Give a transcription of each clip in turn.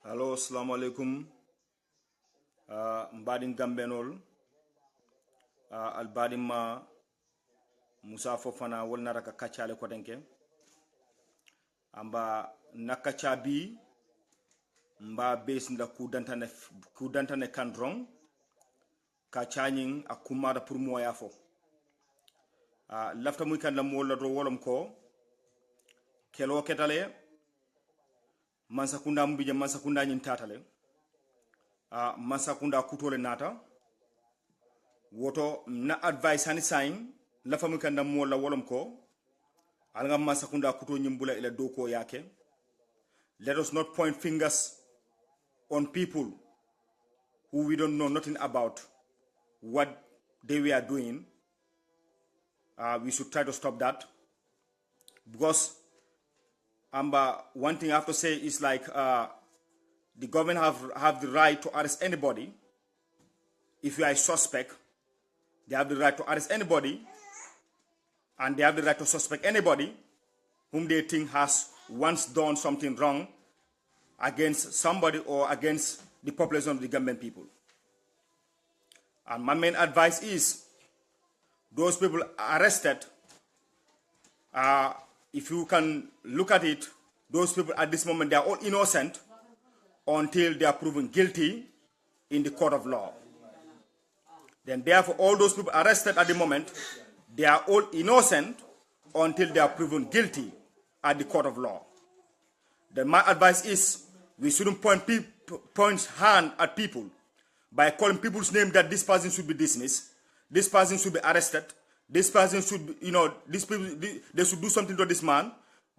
Hello, assalamu alaikum. Mbadin Gambenol. Albadim ma Musa Fofana wal naraka kachale kodenke. Amba nakacha bi mba base nda kudantane kandrong kachanyin akumada pour moya fo. Lafta muy kan la mo la do wolom ko kelo ketale mansakunda mbije mansakunda nyin tatale mansakunda kutole nata woto na advice hani sign la famu kan la mo la wolom ko alga mansakunda kuto nyimbula ila doko yake. Let us not point fingers on people who we don't know nothing about what they were doing. We should try to stop that, because one thing I have to say is like the government have the right to arrest anybody. If you are a suspect, they have the right to arrest anybody, and they have the right to suspect anybody whom they think has once done something wrong against somebody or against the population of the Gambian people. And my main advice is, those people arrested, if you can look at it, those people at this moment, they are all innocent until they are proven guilty in the court of law. Then therefore, all those people arrested at the moment, they are all innocent until they are proven guilty at the court of law. Then my advice is, we shouldn't point hand at people by calling people's name that this person should be dismissed, this person should be arrested, this person should be, these people, they should do something to this man.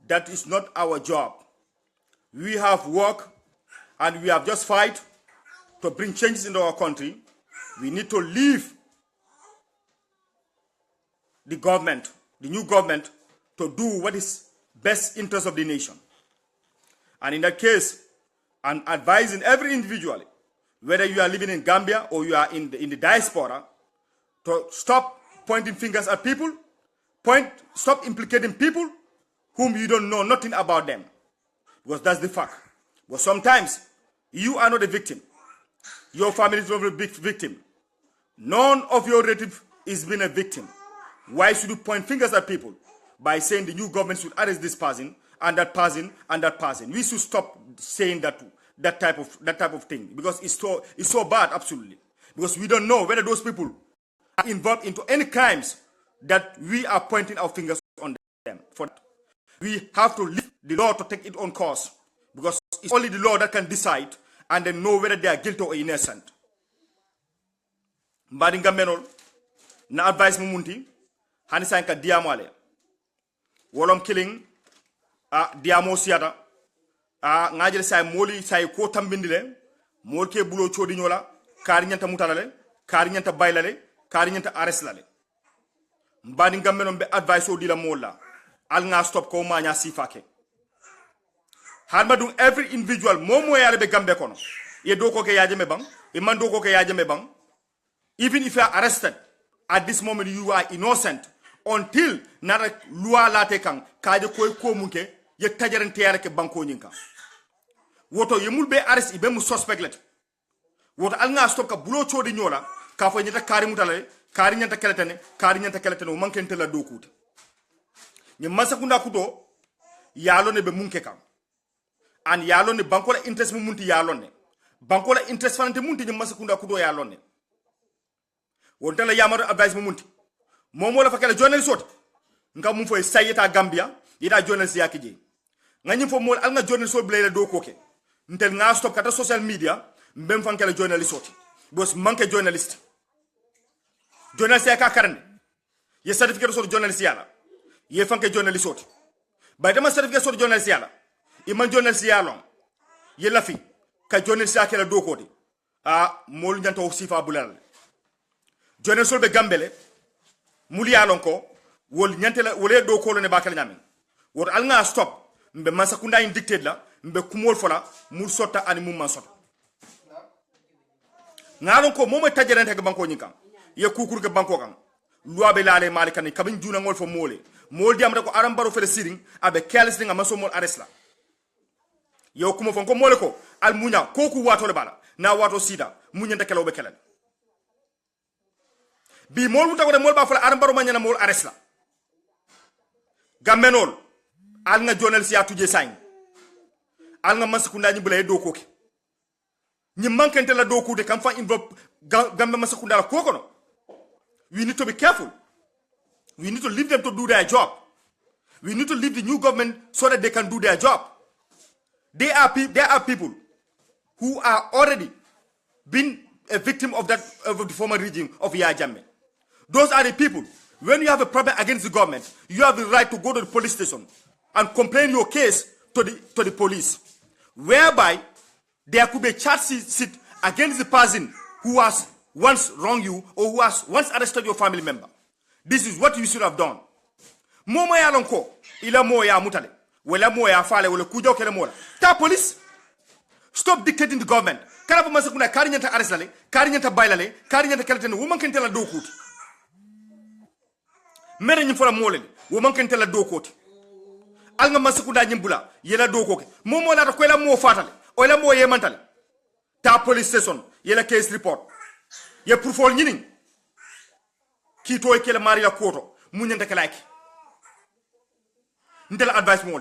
That is not our job. We have work and we have just fight to bring changes in our country. We need to leave the government, the new government, to do what is best interest of the nation. And in that case, I'm advising every individual, whether you are living in Gambia or you are in the diaspora, to stop pointing fingers at people, stop implicating people whom you don't know nothing about them. Because that's the fact. But sometimes, you are not a victim. Your family is not a victim. None of your relatives is being a victim. Why should you point fingers at people by saying the new government should arrest this person and that person and that person? We should stop saying that type of thing, because it's so bad, absolutely. Because we don't know whether those people are involved into any crimes that we are pointing our fingers on them. For that, we have to leave the law to take its own course, because it's only the law that can decide and then know whether they are guilty or innocent. Mbadi ngamenol na advice mumunti hani sanka diamale wolom killing diamo siata ngajel say moli say ko tambindile mol ke bulo chodi nyola kari nyanta mutalale kari nyanta baylale kari nyanta areslale mbadi ngamenon be advice o dila molla al nga stop ko manya sifake harmadum every individual momo yale be gambe kono ye do ko ke yajeme bang e man do ko ke yajeme bang. Even if you are arrested, at this moment you are innocent until nara loi late kang kaje koy ko munke ye tajarante yare ke banko nyinka woto yemul be arrest ibe mu suspect let woto al nga stop ka bulo chodi nyola ka fo nyata kari mutale kari nyanta keletene o mankente la dokuta ni masakunda kuto yalo ne be munke kam an yalo ne banko la interest mu munti yalo ne banko la interest fanante munti ni masakunda kuto yalo ne wonta la yamaro advice mumunti momo la fakela journalist sot nga mum foy sayeta Gambia yita journalist yakije ngani fo mol al nga journalist sot blela do koke ntel nga stop kata social media mbem fankela journalist sot bos manke journalist yaka karne ye certificate sot journalist yala ye fanke journalist sot bay dama certificate sot journalist yala iman journalist yalon ye lafi ka journalist yakela do kote mol nyanta o sifa bulal jone solbe gambele muli alon ko wol nyantela wole do ko ne bakal nyamin wor al nga stop mbe masakunda in dictate la mbe kumol fola mul sota ani mum man sota ngalon ko momo tajerante ga banko nyinkan ye kukur ga banko kan loi be laale malikani kabin juna ngol fo mole mol diam ko aram baro fele siring abe kelis nga maso mol arrest la yo kuma fon ko mole ko al munya koku wato le bala na wato sida munya ndakelo be kelal bi mol mu tawde mol ba fala ar mbaro manyana mol arrest la gamenol al nga jonel si atuje sañ al nga masakunda ñi bulay do koke ñi mankante la do kude kam fa involve gambe masakunda la kokono. We need to be careful. We need to leave them to do their job. We need to leave the new government so that they can do their job. There are people who are already been a victim of the former regime of Yahya Jammeh. Those are the people. When you have a problem against the government, you have the right to go to the police station and complain your case to the police, whereby there could be a charge sheet against the person who has once wronged you or who has once arrested your family member. This is what you should have done. Momo ya lonko ila mo ya mutale wala mo ya fale wala kujo kele mola ta police. Stop dictating the government. Kala ba masakuna kari nyanta arrest lale kari nyanta bailale kari nyanta kelten woman kan tela do kuti mere nyi fola molele woman kan tela do kuti al nga masakunda nyimbula yela do koke momo la ko la mo fatale o la mo yemantale ta police station yela case report ye pour fol nyini ki toy kele maria koto munyanta kelaki ndela advice mo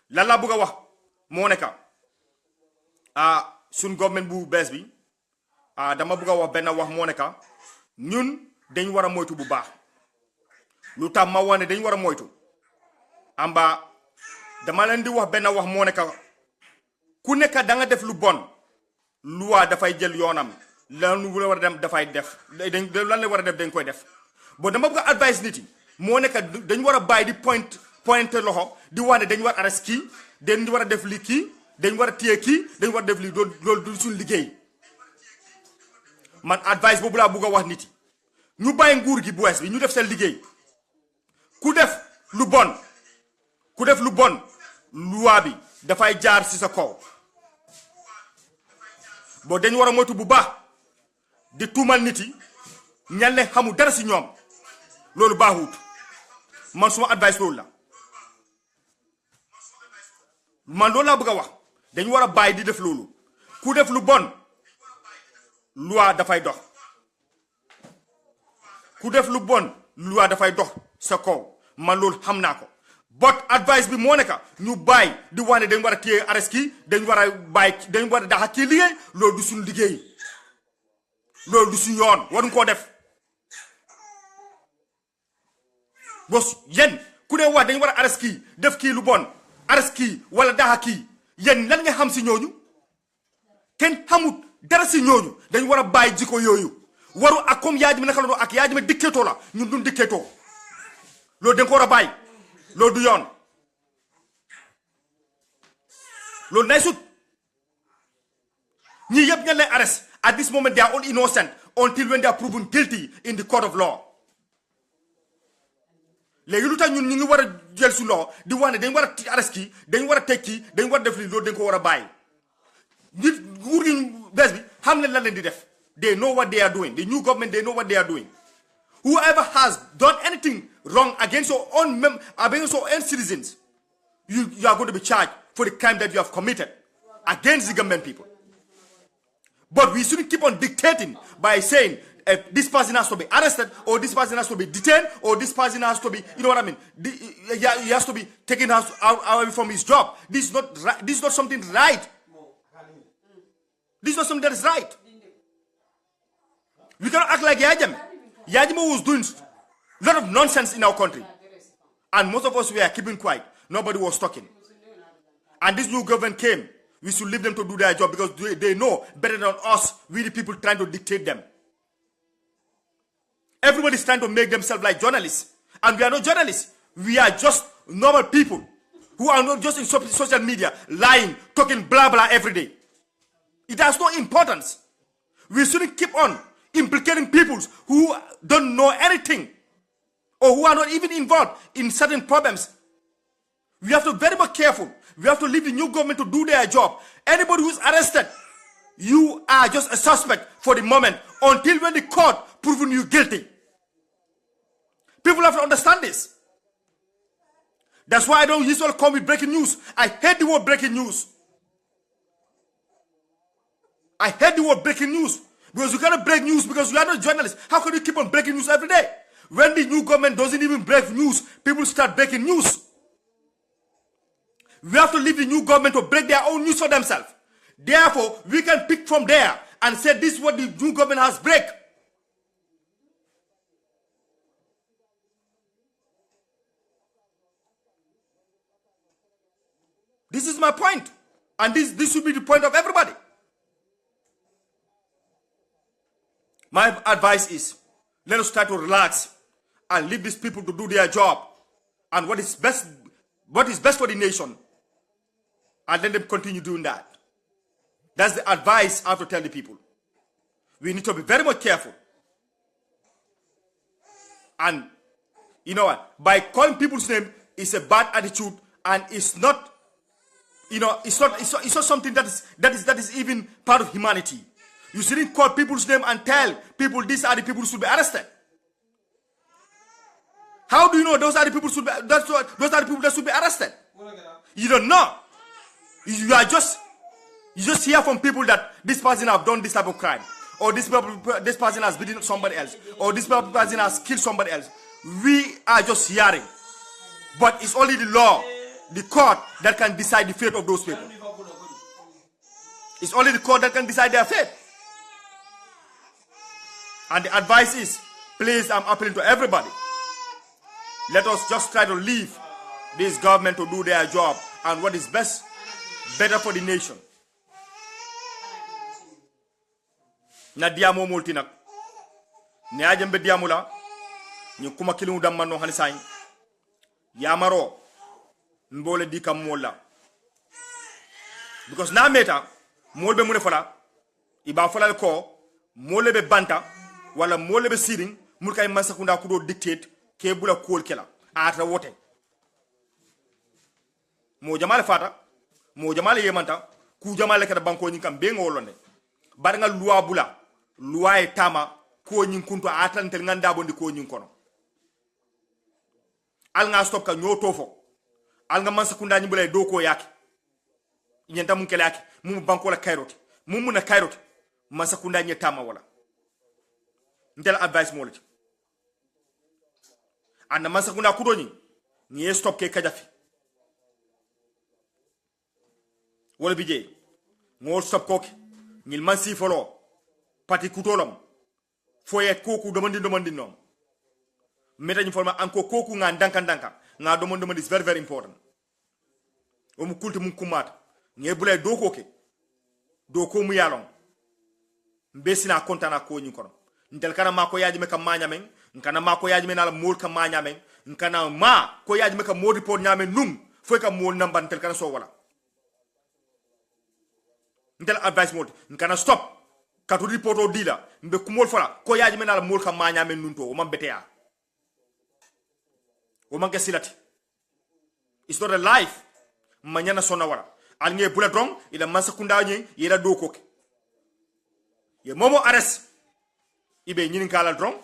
lalla buga wax mo neka sun government bu bes bi dama buga wax ben wax mo neka ñun dañ wara moytu bu baax lu tam ma wone dañ wara moytu amba dama len di wax ben wax mo neka ku neka da nga def lu bon loi da fay jël yonam lan wara dem da fay def dañ lan la wara def dañ koy def bo dama buga advice niti mo neka dañ wara bay di point loxo di wone dañ war arrest ki dañ wara def li ki dañ wara tie ki dañ wara def li lol du sun liggéey man advice bobu la buga wax niti ñu bay nguur gi bu wess bi ñu def sel liggéey ku def lu bon loi bi da fay jaar ci sa kaw bo dañ wara moytu bu baax di tumal niti ñal ne xamu dara ci ñoom lolu baaxut man suma advice lolu la man lolu la bëgg wax dañ wara bay di def lolu ku def lu bon loi da fay dox ku def lu bon loi da fay dox sa kaw man lolu xamna ko but advice bi mo neka ñu bay di wone dañ wara téye arrest ki dañ wara bay dañ wara daxa ci liggéey lolu du suñu liggéey lolu du suñu yoon waruñ ko def bos yen ku ne wa dañ wara arrest ki def ki lu bon arrest ki wala daxa ki yen lan nga xam ci ñooñu ken xamut dara ci ñooñu dañ wara bay jiko yoyu waru ak comme yaaji mi naka la do ak yaaji ma dictato la ñun duñ dictato lolu dañ ko wara bay lolu du yoon lolu nay sut ñi yeb ñal lay arrest at this moment they are all innocent until when they are proven guilty in the court of law. Légui lutax ñun ñi ngi wara jël su lo di wone dañ wara arrest ki dañ wara tekki dañ wara def li lolu dañ ko wara bay nit nguur gi bes bi xam na lan leen di def. They know what they are doing. The new government, they know what they are doing. Whoever has done anything wrong against your own citizens, you are going to be charged for the crime that you have committed against the government people. But we shouldn't keep on dictating by saying this person has to be arrested, or this person has to be detained, or this person has to be, you know what I mean? He has to be taken out away from his job. This is not right. This is not something right. This is not something that is right. We cannot act like Yajame. Yajame was doing a lot of nonsense in our country. And most of us were keeping quiet. Nobody was talking. And this new government came. We should leave them to do their job because they know better than us, we the people trying to dictate them. Everybody's trying to make themselves like journalists. And we are not journalists. We are just normal people who are not just in social media, lying, talking blah blah every day. It has no importance. We shouldn't keep on implicating people who don't know anything or who are not even involved in certain problems. We have to be very much careful. We have to leave the new government to do their job. Anybody who is arrested, you are just a suspect for the moment until when the court proven you guilty. People have to understand this. That's why I don't usually come with breaking news. I hate the word breaking news. I hate the word breaking news. Because you cannot break news because you are not journalists. How can you keep on breaking news every day? When the new government doesn't even break news, people start breaking news. We have to leave the new government to break their own news for themselves. Therefore, we can pick from there and say this is what the new government has break. This is my point. And this should be the point of everybody. My advice is, let us try to relax and leave these people to do their job and what is best for the nation, and let them continue doing that. That's the advice I have to tell the people. We need to be very much careful. And you know what? By calling people's name is a bad attitude, and it's not, it's not something that is even part of humanity. You shouldn't call people's name and tell people these are the people who should be arrested. How do you know those are the people those are the people that should be arrested? You don't know. You just hear from people that this person have done this type of crime, or this person has beaten somebody else, or this person has killed somebody else. We are just hearing, but it's only the law, the court, that can decide the fate of those people. It's only the court that can decide their fate. And the advice is, please, I'm appealing to everybody. Let us just try to leave this government to do their job and what is better for the nation. Na diamo multi nak. Ne ajembe diamula. Ni kuma kilu damman no halisain. Yamaro. Mbole dika mola. Because na meta molbe mune fala. Iba fala ko molebe banta wala molebe siring mulkay masakunda kudo dictate ke bula kol kela ata wote mo jamal fata mo jamal yemanta ku jamal kada banko nyi kam be ngolonde bar nga loi bula loi tama ko nyi kunto atantel nganda bondi ko nyi kono al nga stop ka nyoto fo al nga masakunda nyi bulay do ko yaki nyenta mun kela yaki mu banko la kairoti mu mun na kairoti masakunda nyi tama wala ndel advice mo lati anda masakunda kudoni ni stop ke kajafi wala bije ngol stop koke ngil mansi folo pati kutolom foye koku domandi nom meta ni forma anko koku nga danka nga domandi is very very important o mu kulti mu kumata nge bulay do koke do ko mu yalon mbesina kontana ko nyi kono ntel kana ma ko yaji me kam manya men nkana ma ko yaji me na la mol kam manya men nkana ma ko yaji me kam modi por nyame num foi kam mol namba ntel kana so wala ntel advice mode nkana stop katu report o dila mbe kumol fala ko yaji me na la mol kam manya men nunto o mambete ya o manke silati it's not a life manyana sona wala al nge bula drong ila masakunda nyi ila do koke ye momo arrest ibe ñinin kala dron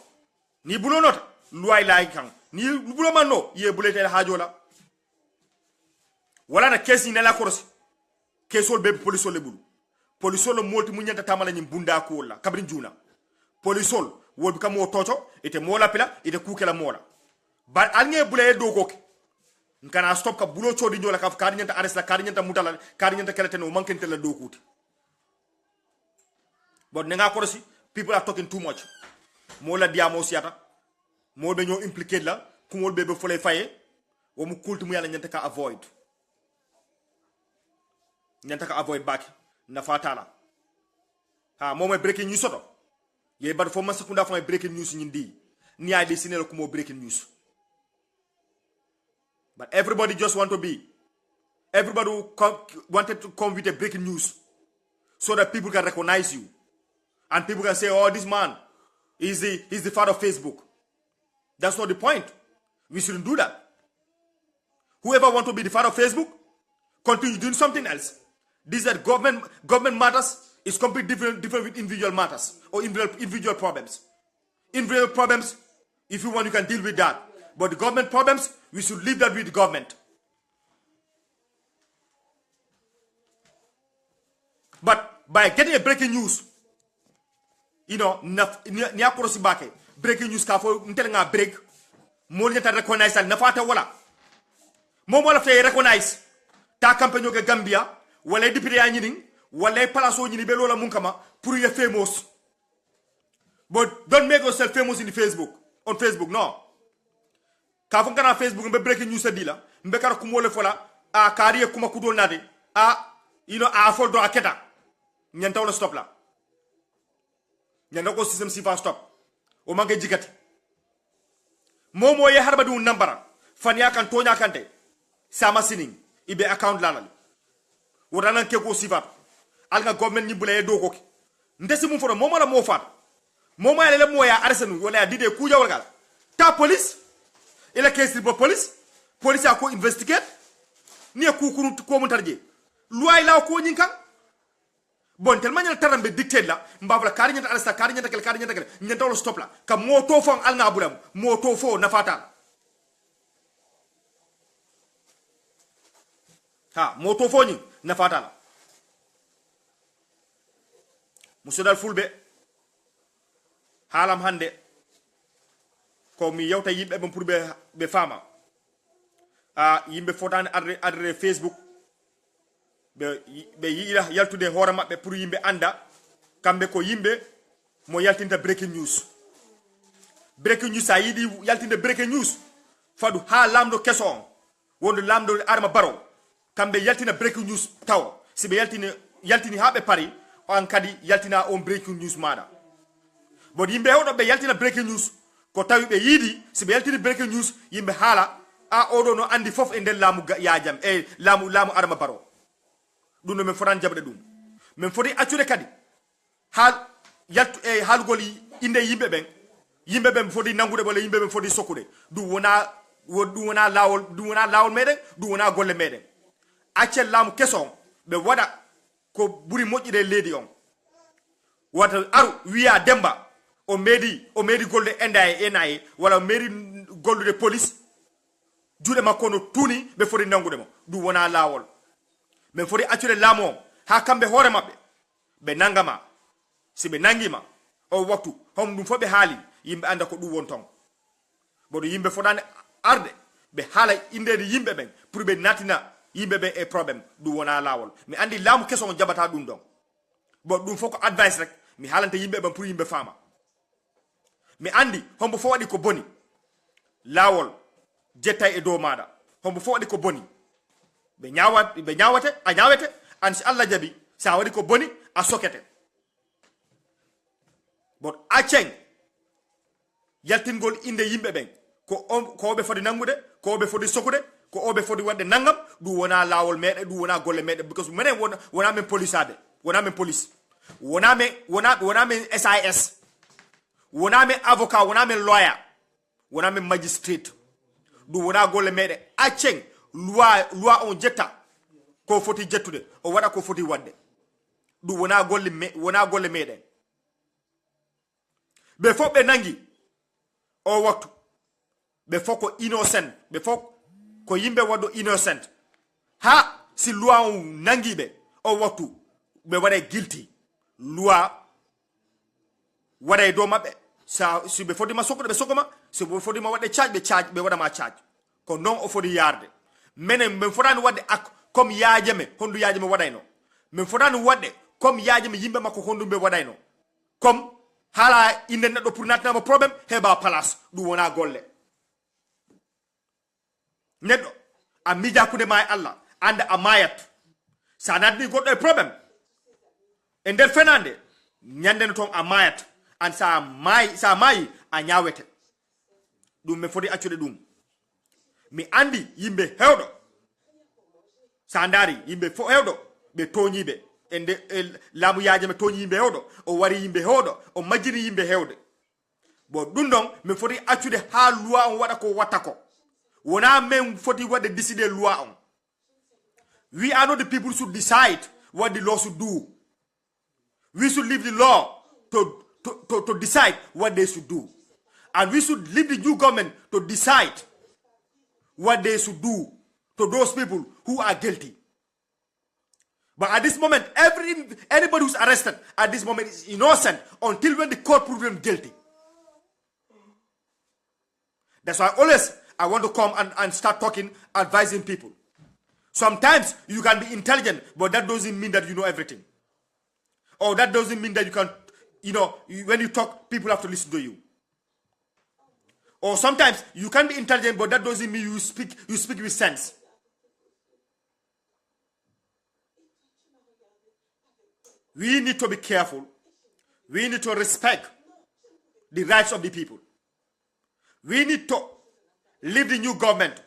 ni bulo nota luway lay kan ni bulo manno ye bulete hajola wala na kesi ne la korosi kesol be polisol le bulu polisol molti mu ñanta tamala ñim bunda ko la kabrin juna polisol wobi kam mo toto ite mola pila ite kukela mola ba alnge bule do ko nkana stop ka bulo chodi nyola ka kar ñanta arrest la kar ñanta mutala kar ñanta kelete no mankente la do kuti but nga korosi people are talking too much. Mola diamo siata. Mo be ñoo impliqué la ku mo be folay fayé wo mu kulti mu yalla ñanta ka avoid. Ñanta ka avoid back na fatala. Ha mo may breaking news soto. Ye bad fo ma sekunda fo may breaking news ñindi. Ni ay dessiné la ku mo breaking news. But everybody just want to be. Everybody wanted to come with a breaking news so that people can recognize you. And people can say, oh, this man is the father of Facebook. That's not the point. We shouldn't do that. Whoever wants to be the father of Facebook, continue doing something else. These are government matters is completely different with individual matters or individual problems. Individual problems, if you want, you can deal with that. But the government problems, we should leave that with the government. But by getting a breaking news, you know, ni akorosi bake breaking news ka fo ntel nga break mo nyata recognize al nafata wala mo la fay recognize ta campagne ke Gambia wala député ya ñini wala palaso ñini be lola mun kama pour you famous. But don't make yourself famous in on Facebook, no. Ka fo kana Facebook mbe breaking news dila mbe kara kumole fola a kariye kuma kudol nade you know a fol do aketa ñanta wala stop la ñanda ko system sifa stop o manke jikati momo ye harba du nambara fanya kan tonya kante sama sining ibe account lalal wodanan ke ko sifa alga government ni bulaye do ko ndesi mum fodo momo la mo fat momo ya le moya arsenu wala dide ku jawal gal ta police ila case bo police a ko investigate ni ku kunu ko mun tarje loi la ko nyin kan bon tellement ñal tarambe dicté la mbabla kari ñata alsta kari ñata kel ñanta wala stop la ka moto fon al nga bulam moto fo nafata ha moto fo ñi nafata la musudal fulbe halam hande ko mi yewta yimbe be pour be fama yimbe fotane adre Facebook be yira yaltude hoore mabbe pour yimbe anda kambe ko yimbe mo yaltinta breaking news a yidi yaltinde breaking news fadu ha lamdo keson wondo lamdo arma baro kambe yaltina breaking news taw sibe yaltini habe pari on kadi yaltina on breaking news mada bod yimbe hodo be yaltina breaking news ko tawi be yidi sibe yaltini breaking news yimbe hala odo no andi fof e del lamu yaajam lamu arma baro duno men fotan jabde dum men foti accude kadi hal yaltu hal goli inde yimbe ben foti nangude wala yimbe ben foti sokkude du wona lawol meden du wona golle meden accel lamu keson be wada ko buri mojjide ledi on wata aru wiya demba o medi golde endaye wala medi gollude police juude makko no tuni be foti nangude mo du wona lawol men foti accure lamo ha kambe hoore mabbe be nangama si be nangima o waktu hom dum fobe haali yimbe anda ko dum won ton bodo yimbe fodane arde be haala indede yimbe ben pour be natina yimbe ben e problème du wona lawol mi andi lamu keso jabata dum don bo dum foko advice rek mi haalanta yimbe ben pour yimbe fama mi andi hombo fo wadi ko boni lawol jetta e do mada hombo fo wadi ko boni be nyawate a nyawete an si Allah jabi sa wadi ko boni a sokete but a ceng yaltingol inde yimbe ben ko be fodi nangude ko be fodi sokude ko be fodi wadde nangam du wona lawol mede du wona golle mede because menen wona men police wona men police wona men SIS wona men avocat wona men lawyer wona men magistrate du wona golle mede a ceng loi on jetta ko foti jettude o wada ko foti wadde du wona golle meden be fo be nangi o waktu be fo ko innocent be fo ko yimbe wado innocent ha si loi on nangi be o waktu be wada guilty loi wada do mabbe sa si be fodi ma sokko be sokoma si be fodi ma wade charge be wada ma charge ko non o fodi yarde menen men fodani wadde ak comme yaajame hondu yaajame wadayno men fodani wadde comme yaajame yimbe makko hondu be wadayno comme hala inde neddo pour natnama problème heba place du wona golle neddo a mija kude may Allah ande a mayat sa natni goddo e problème e der fenande nyande no ton a mayat an sa mayi a nyawete dum me fodi accude dum mi andi yimbe hewdo sandari yimbe fo hewdo be toñibe ende lamu yaaje me toñi yimbe hewdo o wari yimbe hewdo o majjiri yimbe hewde bo dum don mi foti accude ha loi on wada ko watako wona men foti wadde décider loi on we are not the people should decide what the law should do. We should leave the law to decide what they should do, and we should leave the new government to decide what they should do to those people who are guilty. But at this moment, anybody who's arrested at this moment is innocent until when the court proves them guilty. That's why I want to come and start talking, advising people. Sometimes you can be intelligent, but that doesn't mean that you know everything. Or that doesn't mean that you can, when you talk, people have to listen to you. Or sometimes you can be intelligent, but that doesn't mean you speak with sense. We need to be careful. We need to respect the rights of the people. We need to leave the new government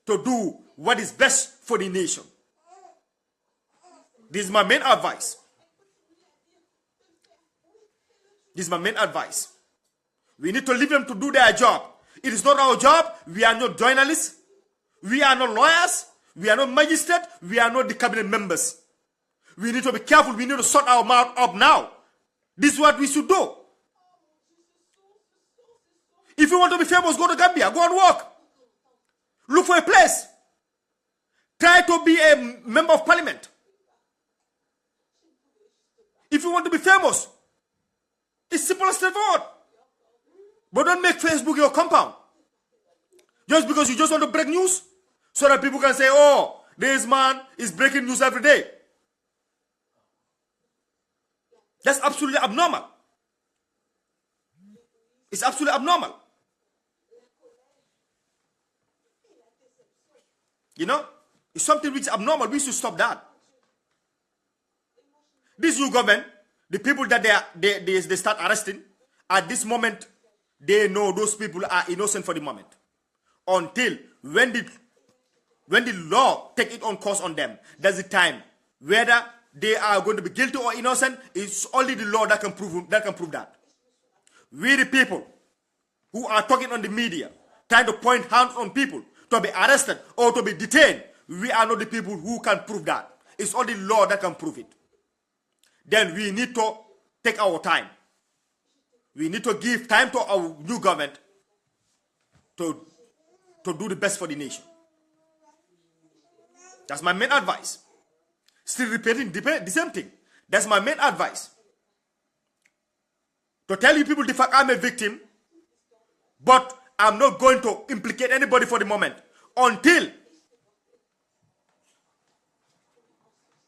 to do what is best for the nation. This is my main advice. This is my main advice. We need to leave them to do their job. It is not our job. We are not journalists. We are not lawyers. We are not magistrates. We are not the cabinet members. We need to be careful. We need to sort our mouth up now. This is what we should do. If you want to be famous, go to Gambia. Go and work. Look for a place. Try to be a member of parliament. If you want to be famous, it's simple and straightforward. But don't make Facebook your compound. Just because you just want to break news, so that people can say, oh, this man is breaking news every day. That's absolutely abnormal. It's absolutely abnormal. It's something which is abnormal. We should stop that. This new government, the people that they start arresting, at this moment, they know those people are innocent for the moment. Until when the law take its own course on them, that's the time. Whether they are going to be guilty or innocent, it's only the law that can prove that. We the people who are talking on the media, trying to point hands on people to be arrested or to be detained, we are not the people who can prove that. It's only law that can prove it. Then we need to take our time. We need to give time to our new government to do the best for the nation. That's my main advice. Still repeating the same thing. That's my main advice. To tell you people the fact I'm a victim, but I'm not going to implicate anybody for the moment until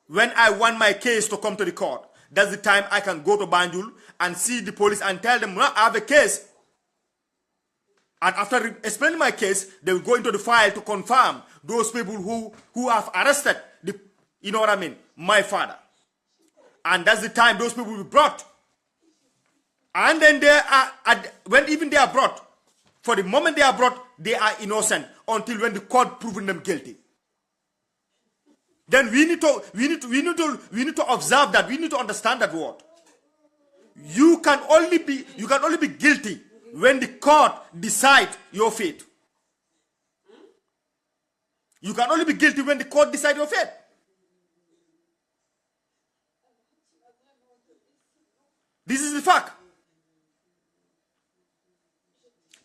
when I want my case to come to the court. That's the time I can go to Banjul and see the police and tell them, no, I have a case. And after explaining my case, they will go into the file to confirm those people who have arrested my father. And that's the time those people will be brought. And then when they are brought, for the moment they are brought, they are innocent until when the court proven them guilty. Then we need to observe that. We need to understand that word. You can only be guilty when the court decides your fate. You can only be guilty when the court decides your fate. This is the fact.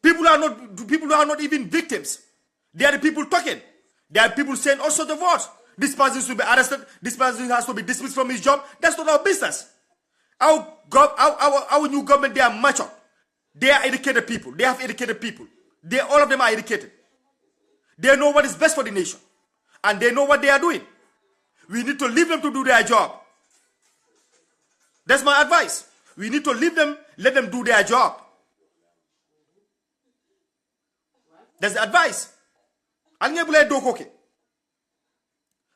People are not even victims. They are the people talking. They are people saying all sorts of words. This person should be arrested. This person has to be dismissed from his job. That's not our business. Our new government, they are mature. They are educated people. They have educated people. All of them are educated. They know what is best for the nation. And they know what they are doing. We need to leave them to do their job. That's my advice. We need to leave them, let them do their job. That's the advice.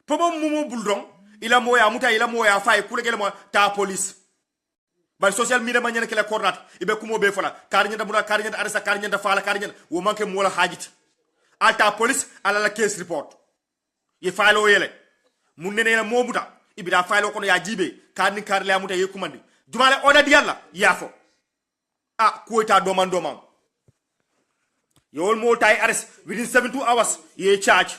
Pomo mumu buldong ila moya muta ila moya fay kule gele mo ta police bar social media ma nyene kele coordinate ibe kumo be fala karinyata mura karinyata arresta karinyata fala karinyata wo manke mo la hajiti alta police ala la case report ye faylo yele mun nene na mo muta ibida faylo kono ya jibe karni karle amuta ye kumandi jumale oda di yalla yafo ko ta domam yol mo tay arrest within 72 hours ye charge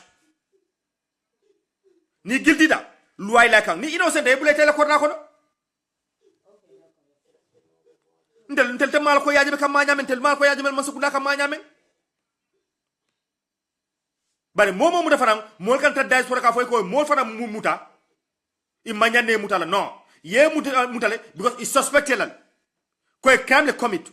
ni guilty da luay la kan ni innocent e bulete la korna kono ndel te mal ko yaaji kam ma nyamen tel mal ko yaaji mel masukunda kam ma nyamen bare momo mu defaram mol kan ta diaspora ka foy ko mol fana mu muta imanyane mutala no ye mutale because is suspected lan ko crime le commit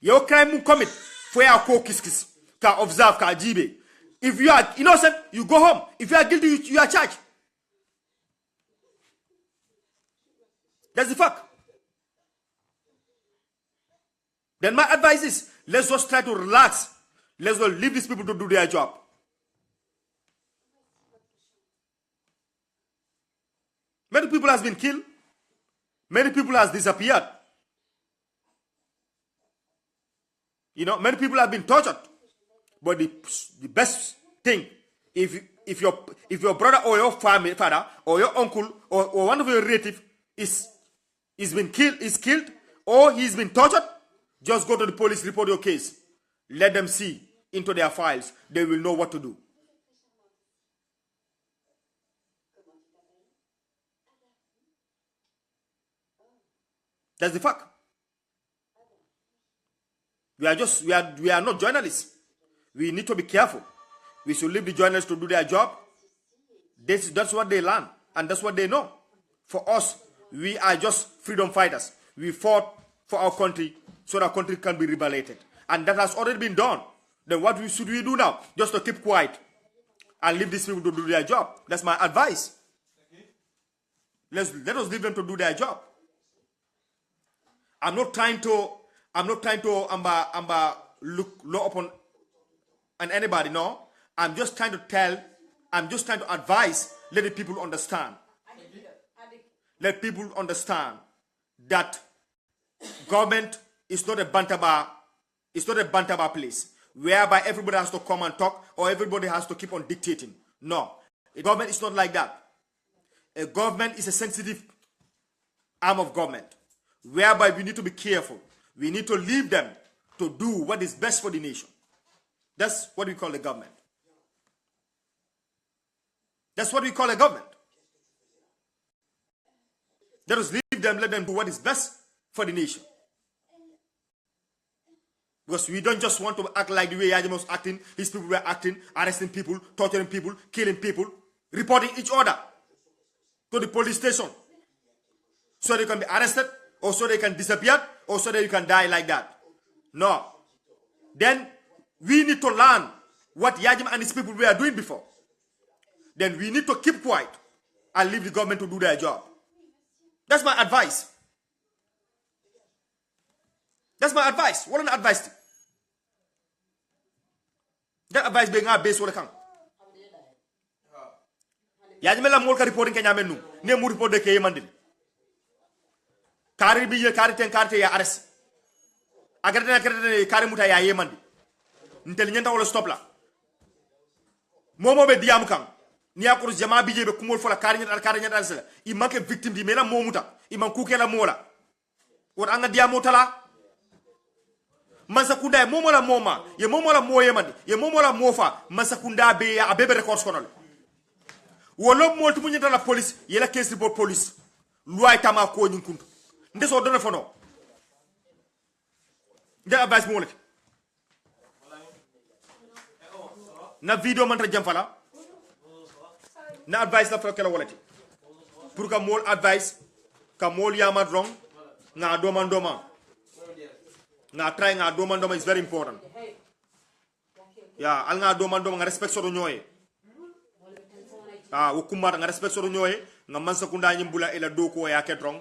yo crime mu commit for ya ko kiskis ka observe ka jibe. If you are innocent, you go home. If you are guilty, you are charged. That's the fact. Then my advice is, let's just try to relax. Let's just leave these people to do their job. Many people has been killed. Many people has disappeared. You know, many people have been tortured. But the best thing, if your brother or your father or your uncle or one of your relatives is killed or he's been tortured, just go to the police, report your case. Let them see into their files. They will know what to do. That's the fact. We are not journalists. We need to be careful. We should leave the journalists to do their job. That's what they learn, and that's what they know. For us, we are just freedom fighters. We fought for our country so our country can be liberated. And that has already been done. Then what should we do now? Just to keep quiet and leave these people to do their job. That's my advice. Let us leave them to do their job. I'm not trying to look low upon anybody, no. I'm just trying to advise, let the people understand. Let people understand that government is not a bantaba, it's not a bantaba place whereby everybody has to come and talk or everybody has to keep on dictating. No. A government is not like that. A government is a sensitive arm of government whereby we need to be careful. We need to leave them to do what is best for the nation. That's what we call a government. That's what we call a government. Let us leave them, let them do what is best for the nation. Because we don't just want to act like the way Yajim was acting, his people were acting, arresting people, torturing people, killing people, reporting each other to the police station. So they can be arrested, or so they can disappear, or so that you can die like that. No. Then we need to learn what Yajim and his people were doing before. Then we need to keep quiet and leave the government to do their job. That's my advice. That's my advice. What an advice. That advice being our base for the camp. Yajim la molka reporting Kenya menu. Ne mu report de ke mandil. Kari biye kari ten karte ya arrest. Agarden kari muta ya yemandi. Intelligenta wala stop la. Momo be diam kan. Ni akuru jama biye be kumol fola kari nyata sala. I manke victime di mena momuta. I man kuke la mola. Wor anga diamo tala. Mansakunda momo la moma. Ye momo la mo yemandi. Ye momo la mofa. Mansakunda be ya abebe records konol. Wolo mo tu munyata la police. Ye la case report police. Loi tama ko nyunkuntu. Ndeso dona fono. Nde advice mo lek. Na video man ta jamfala. Na advice la fokela walati. Pour ka mol advice ka mol yama wrong nga doma. Nga try nga doma is very important. Yeah, al nga doma nga respect so do nyoy. Ah, wo kumata nga respect so do nyoy nga man sakunda nyimbula ila doko ya ke wrong.